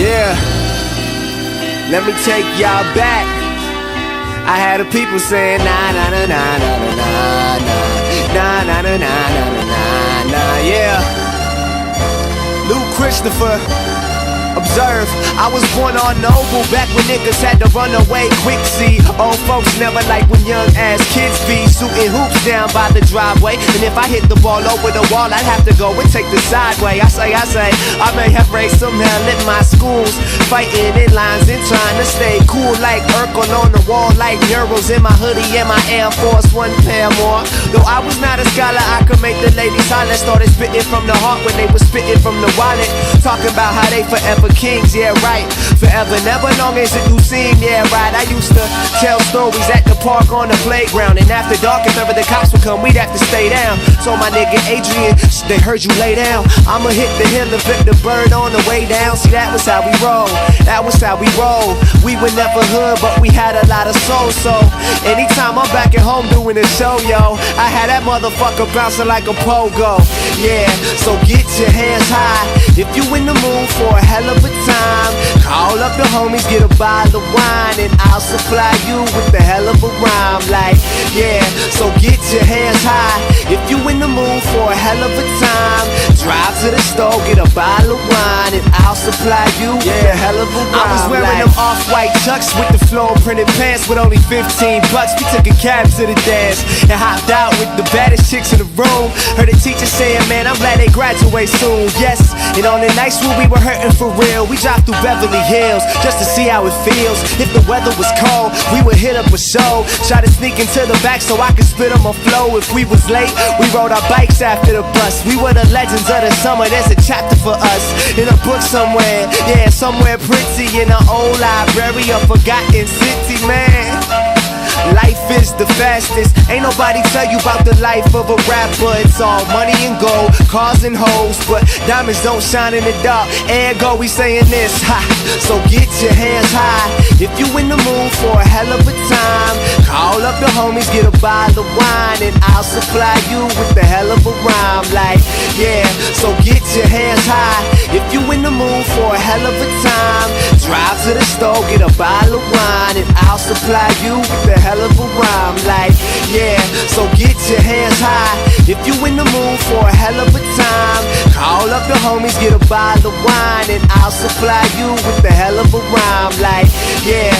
Yeah, let me take y'all back. I had the people saying na na na na na na na na na na na na na na. Yeah, Luke Christopher. Observe, I was born on Noble back when niggas had to run away quick. See, old folks never like when young ass kids be shooting hoops down by the driveway. And if I hit the ball over the wall, I'd have to go and take the sideway. I say, I may have raised some hell in my schools, fighting in lines and trying to stay cool like Urkel on the wall, like murals in my hoodie and my Air Force One pair more. Though I was not a scholar, I could make the ladies holler. Started spitting from the heart when they was spitting from the wallet, talking about how they forever kings, yeah right. Forever, never long as it do seem, yeah right. I used to tell stories at the park on the playground, and after dark, if ever the cops would come, we'd have to stay down. So my nigga Adrian, they heard you lay down, I'ma hit the hill and flip the bird on the way down. See, that was how we roll, that was how we roll. We were never hood, but we had a lot of soul. So anytime I'm back at home doing a show, yo, I had that motherfucker bouncing like a pogo. Yeah, so get your hands high if you in the mood for a hell of a time. Call up the homies, get a bottle of wine, and I'll supply you with the hell of a rhyme. Like, yeah, so get your hands high if you in the mood for a hell of a time. Drive to the store, get a bottle of wine, and I'll supply you with the hell of a rhyme. I was wearing them off-white chucks with the floor printed pants with only 15 bucks. We took a cab to the dance and hopped out with the baddest chicks in the room. Heard the teacher saying, man, I'm glad they graduate soon. Yes, and on the nights when we were hurting for real, we dropped through Beverly Hills just to see how it feels. If the weather was cold, we would hit up a show, try to sneak into the back so I could spit on my flow. If we was late, we rode our bikes after the bus. We were the legends of the summer, there's a chapter for us in a book somewhere, yeah, somewhere pretty in an old library, a forgotten city, man. Life is the fastest. Ain't nobody tell you about the life of a rapper. It's all money and gold, cars and hoes, but diamonds don't shine in the dark. Ergo, we saying this, ha. So get your hands high if you in the mood for a hell of a time. Call up the homies, get a bottle of wine, and I'll supply you with the hell of a rhyme. Like, yeah, so get your hands high if you in the mood for a hell of a time. Drive to the store, get a bottle of wine, and I'll supply you with the hell of a rhyme. Like, yeah, so get your hands high if you in the mood for a hell of a time. Call up the homies, get a bottle of wine, and I'll supply you with the hell of a rhyme. Like, yeah.